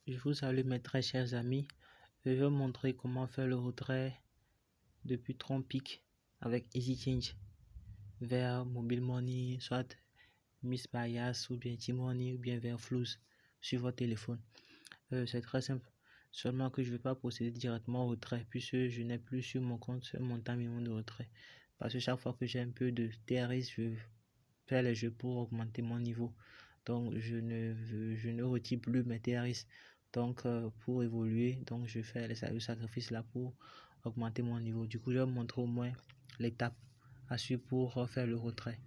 Je vous salue mes très chers amis. Je vais vous montrer comment faire le retrait depuis Trompic avec EasyChange vers Mobile Money, soit Miss Bias ou bien T-Money ou bien vers Flows sur votre téléphone. C'est très simple. Seulement que je ne vais pas procéder directement au retrait puisque je n'ai plus sur mon compte un montant minimum de retrait. Parce que chaque fois que j'ai un peu de TRS, je fais les jeux pour augmenter mon niveau. Donc je ne retire plus mes TRS. Donc pour évoluer, donc je fais le sacrifice là pour augmenter mon niveau. Du coup, je vais vous montrer au moins l'étape à suivre pour faire le retrait.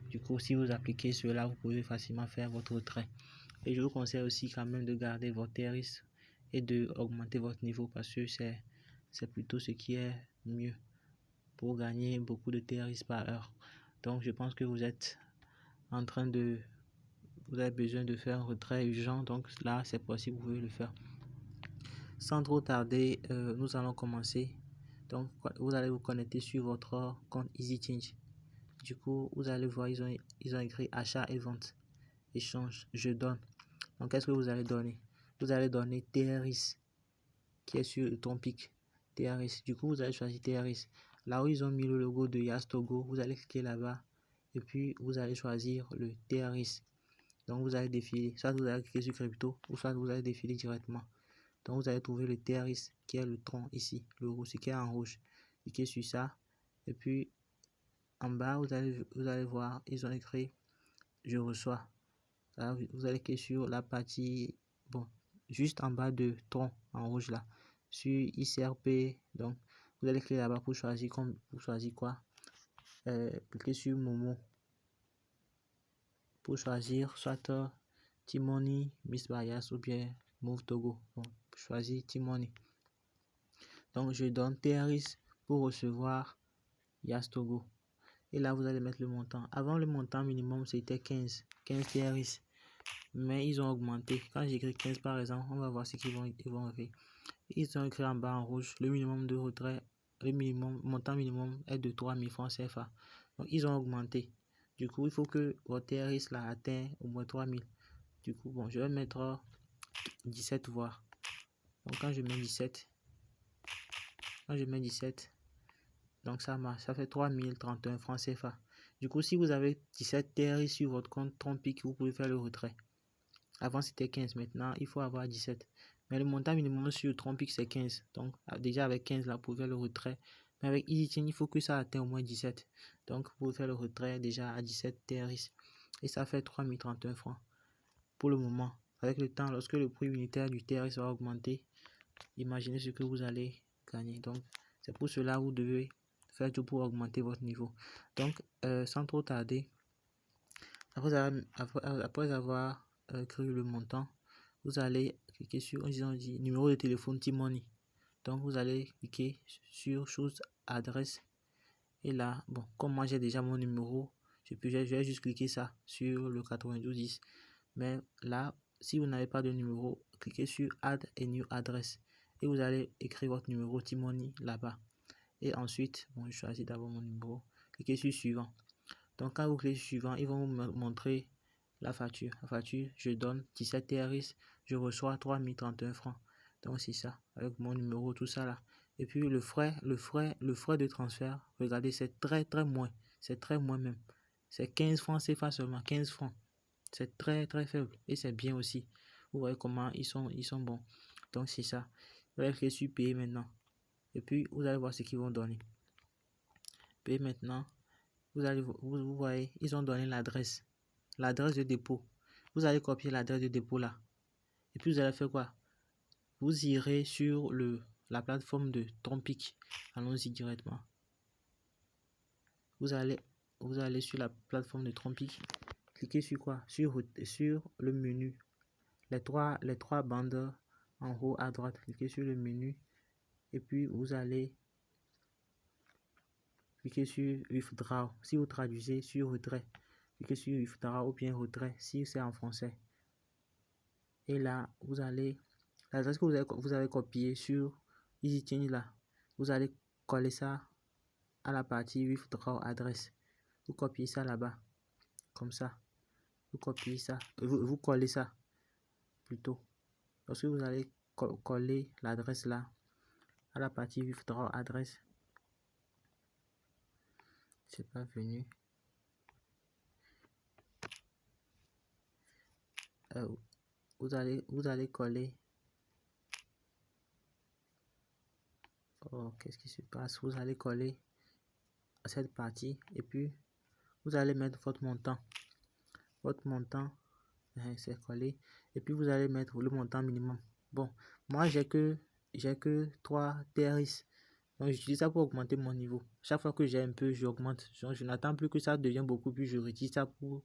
Du coup, si vous appliquez cela, vous pouvez facilement faire votre retrait. Et je vous conseille aussi quand même de garder votre TRS et de augmenter votre niveau parce que c'est plutôt ce qui est mieux pour gagner beaucoup de TRS par heure. Donc je pense que vous êtes en train de vous avez besoin de faire un retrait urgent, donc là c'est possible, vous pouvez le faire. Sans trop tarder, nous allons commencer. Donc vous allez vous connecter sur votre compte EasyChange. Du coup, vous allez voir, ils ont écrit achat et vente, échange, je donne. Donc qu'est-ce que vous allez donner? Vous allez donner TRS qui est sur ton pic. TRS. Du coup, vous allez choisir TRS. Là où ils ont mis le logo de Yastogo, vous allez cliquer là-bas et puis vous allez choisir le TRS. Donc vous allez défiler, soit vous allez cliquer sur crypto ou soit vous allez défiler directement. Donc vous allez trouver le TRS qui est le tronc ici, le rouge, qui est en rouge. Cliquez sur ça et puis en bas vous allez voir, ils ont écrit je reçois. Là, vous allez cliquer sur la partie, bon, juste en bas de tronc en rouge là, sur ICRP. Donc vous allez cliquer là-bas pour choisir quoi. Cliquez sur Momo pour choisir soit T-Money, Miss Bias ou bien Move Togo. Bon, choisir T-Money. Donc je donne TRS pour recevoir Yastogo. Et là vous allez mettre le montant. Avant le montant minimum c'était 15 TRS. Mais ils ont augmenté. Quand j'écris 15 par exemple, on va voir ce qu'ils vont écrire. Ils ont écrit en bas en rouge le minimum de retrait, montant minimum est de 3000 francs CFA. Donc ils ont augmenté. Du coup, il faut que votre TRS là atteigne au moins 3000. Du coup, bon, je vais mettre 17 voire. Donc quand je mets 17, donc ça marche, ça fait 3031 francs CFA. Du coup, si vous avez 17 TRS sur votre compte Trompic, vous pouvez faire le retrait. Avant c'était 15, maintenant il faut avoir 17. Mais le montant minimum sur Trompic c'est 15. Donc déjà avec 15 là, vous pouvez faire le retrait. Mais avec EasyChange, il faut que ça atteigne au moins 17. Donc vous pouvez faire le retrait déjà à 17 TRS. Et ça fait 3031 francs. Pour le moment, avec le temps, lorsque le prix unitaire du TRS va augmenter, imaginez ce que vous allez gagner. Donc c'est pour cela que vous devez faire tout pour augmenter votre niveau. Donc sans trop tarder, après avoir créé le montant, vous allez cliquer sur numéro de téléphone T-Money. Donc vous allez cliquer sur chose adresse et là, bon, comme moi j'ai déjà mon numéro, je vais juste cliquer ça sur le 9210. Mais là, si vous n'avez pas de numéro, cliquez sur add a new address et vous allez écrire votre numéro T-Money là-bas. Et ensuite, bon, je choisis d'abord mon numéro, cliquez sur suivant. Donc quand vous cliquez sur suivant, ils vont vous montrer la facture. La facture, je donne 17 TRS, je reçois 3031 francs. Donc c'est ça, avec mon numéro, tout ça là. Et puis le frais de transfert, regardez, c'est très moins. C'est très moins même. C'est 15 francs CFA seulement, 15 francs. C'est très faible et c'est bien aussi. Vous voyez comment ils sont bons. Donc c'est ça. Vous allez cliquer sur payer maintenant. Et puis vous allez voir ce qu'ils vont donner. Payer maintenant. Vous voyez, ils ont donné l'adresse de dépôt. Vous allez copier l'adresse de dépôt là. Et puis vous allez faire quoi? Vous irez sur la plateforme de Trompic. Allons-y directement. Vous allez sur la plateforme de Trompic. Cliquez sur quoi? Sur le menu. Les trois bandes en haut à droite. Cliquez sur le menu. Et puis vous allez cliquez sur Withdraw. Si vous traduisez sur retrait, cliquez sur Withdraw ou bien retrait si c'est en français. Et là, vous allez, l'adresse que vous avez copiée sur EasyChange là, vous allez coller ça à la partie Withdraw adresse. Vous copiez ça là-bas, comme ça. Vous copiez ça, vous collez ça plutôt. Lorsque vous allez coller l'adresse là, à la partie withdraw adresse, c'est pas venu. Vous allez coller. Oh, qu'est-ce qui se passe? Vous allez coller à cette partie et puis vous allez mettre votre montant. Votre montant, c'est collé. Et puis vous allez mettre le montant minimum. Bon, moi j'ai que 3 TRX. Donc j'utilise ça pour augmenter mon niveau. Chaque fois que j'ai un peu, j'augmente. Je n'attends plus que ça devienne beaucoup, puis je retire ça pour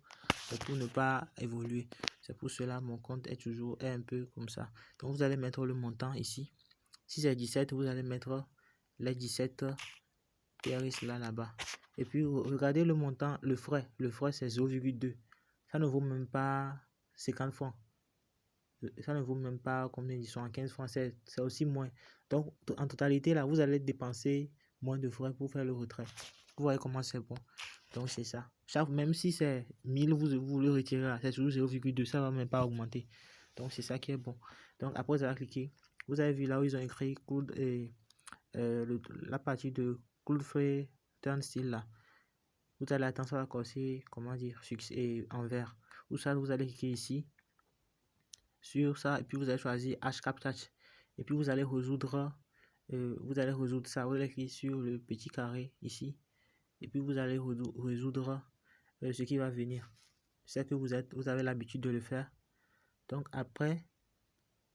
ne pas évoluer. C'est pour cela mon compte est toujours un peu comme ça. Donc vous allez mettre le montant ici. Si c'est 17, vous allez mettre les 17 TRX là-bas. Et puis regardez le montant, le frais. Le frais c'est 0,2. Ça ne vaut même pas 50 francs. Ça ne vaut même pas combien ils sont en 15 francs, c'est aussi moins. Donc en totalité là, vous allez dépenser moins de frais pour faire le retrait. Vous voyez comment c'est bon. Donc c'est ça. Même si c'est 1000, vous le retirez, c'est toujours 0,2, ça ne va même pas augmenter. Donc c'est ça qui est bon. Donc après vous allez cliquer. Vous avez vu là où ils ont écrit cool et la partie de cool free turn style là. Vous allez attendre ça va corser, comment dire, succès en vert. Ou ça, vous allez cliquer ici sur ça et puis vous allez choisir HCapTouch et puis vous allez résoudre ça. Vous allez cliquer sur le petit carré ici et puis vous allez résoudre ce qui va venir. C'est que vous avez l'habitude de le faire. Donc après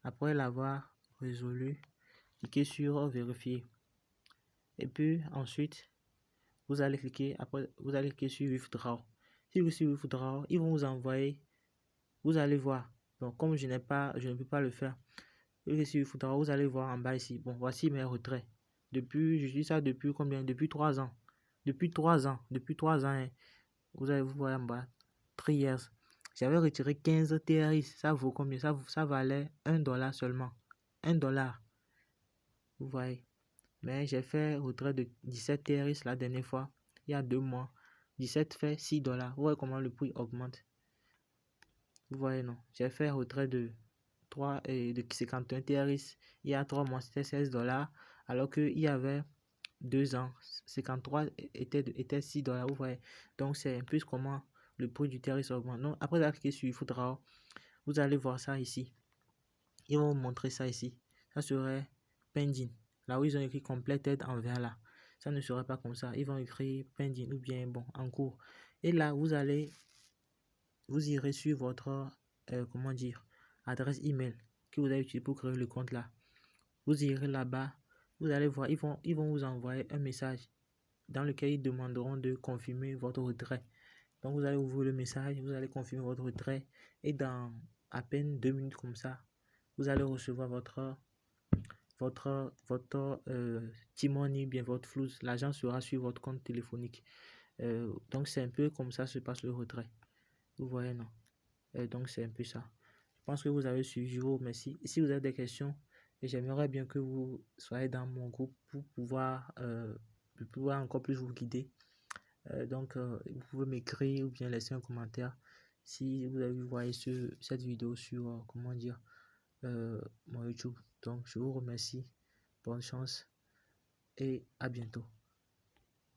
l'avoir résolu, cliquez sur vérifier et puis ensuite vous allez cliquer sur withdraw. Si vous sur withdraw, ils vont vous envoyer, vous allez voir. Donc comme je ne peux pas le faire. Si vous allez voir en bas ici. Bon, voici mes retraits. Je dis ça depuis combien? Depuis 3 ans. Depuis 3 ans. Hein. Vous voyez en bas. 3 years. J'avais retiré 15 TRX. Ça vaut combien? Ça valait $1 seulement. $1. Vous voyez. Mais j'ai fait retrait de 17 TRX la dernière fois. Il y a 2 mois. 17 fait $6. Vous voyez comment le prix augmente. Vous voyez, non? J'ai fait retrait de 51 TRX. Il y a 3 mois, c'était $16. Alors qu'il y avait 2 ans, 53 était $6. Vous voyez? Donc, c'est un peu comment le prix du TRX augmente. Donc, après avoir cliqué sur eFootDraw, vous allez voir ça ici. Ils vont vous montrer ça ici. Ça serait pending. Là où ils ont écrit completed en vert là. Ça ne serait pas comme ça. Ils vont écrire pending ou bien bon, en cours. Et là, vous irez sur votre, comment dire, adresse email que vous avez utilisé pour créer le compte là. Vous irez là-bas, vous allez voir, ils vont vous envoyer un message dans lequel ils demanderont de confirmer votre retrait. Donc vous allez ouvrir le message, vous allez confirmer votre retrait et dans à peine 2 minutes comme ça, vous allez recevoir votre T-Money, bien votre flou. L'argent sera sur votre compte téléphonique. Donc c'est un peu comme ça se passe le retrait. Vous voyez, non? Donc c'est un peu ça. Je pense que vous avez suivi. Je vous remercie. Si vous avez des questions, j'aimerais bien que vous soyez dans mon groupe pour pouvoir encore plus vous guider. Donc vous pouvez m'écrire ou bien laisser un commentaire si vous avez vu cette vidéo sur comment dire mon YouTube. Donc je vous remercie. Bonne chance et à bientôt.